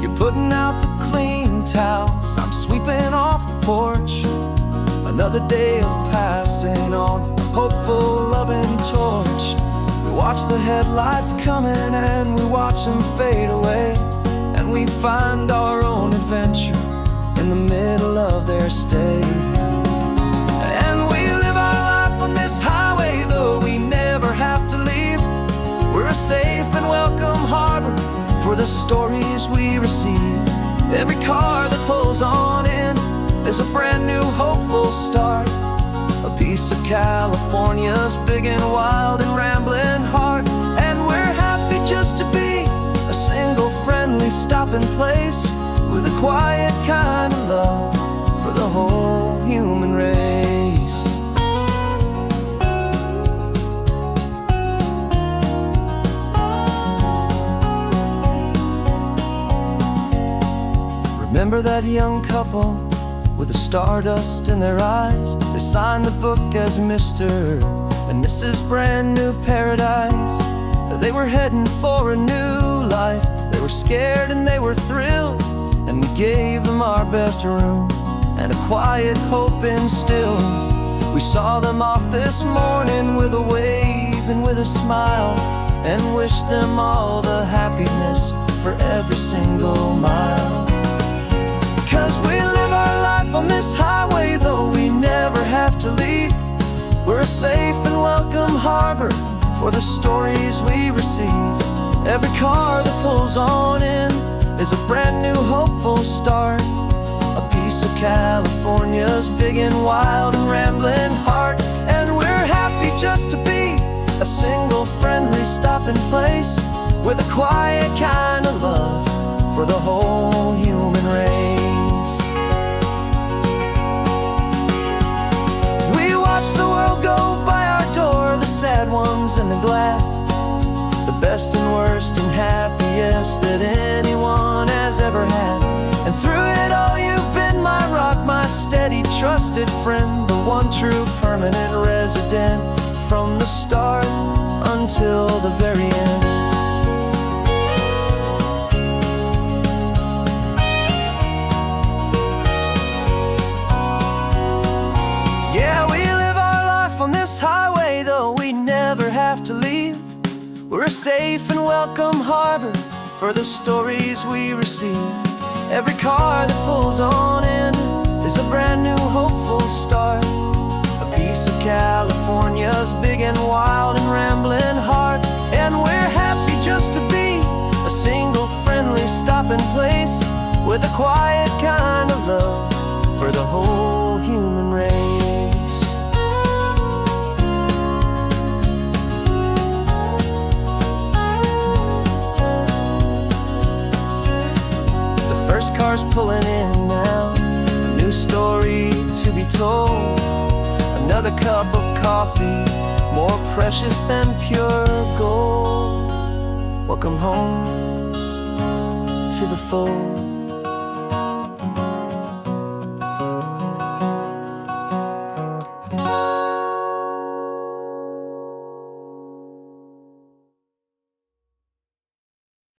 You're putting out the clean towels, I'm sweeping off the porch. Another day of passing on, a hopeful, loving torch. We watch the headlights coming and we watch them fade away, and we find our own adventure in the middle of their stay. And we live our life on this highway, though we never have to leave. We're a safe and welcome harbor for the stories we receive. Every car that pulls on in is a brand new hopeful start, a piece of California's big and wild and rambling heart. And we're happy just to be a single friendly stopping place, with a quiet kind of love for the whole human race. Remember that young couple with the stardust in their eyes? They signed the book as Mr. and Mrs. Brand New Paradise. They were heading for a new life. They were scared and they were thrilled, and we gave them our best room and a quiet hope instilled. We saw them off this morning with a wave and with a smile, and wished them all the happiness for every single mile. 'Cause we live our life on this highway, though we never have to leave. We're a safe and welcome harbor for the stories we receive. Every car that pulls on in is a brand new hopeful start, a piece of California's big and wild and rambling heart. And we're happy just to be a single friendly stopping place, with a quiet kind of love for the whole human race. We watch the world go by our door, the sad ones and the glad, the best and worst and happiest that anyone has ever had. And through it all you've been my rock, my steady trusted friend, the one true permanent resident, from the start until the very end. Yeah, we live our life on this highway, though we never have to leave. We're a safe and welcome harbor for the stories we receive. Every car that pulls on in is a brand new hopeful start, a piece of California's big and wild and rambling heart. And we're happy just to be a single friendly stopping place, with a quiet kind of love for the whole human race. First car's pulling in now, a new story to be told. Another cup of coffee, more precious than pure gold. Welcome home to the fold.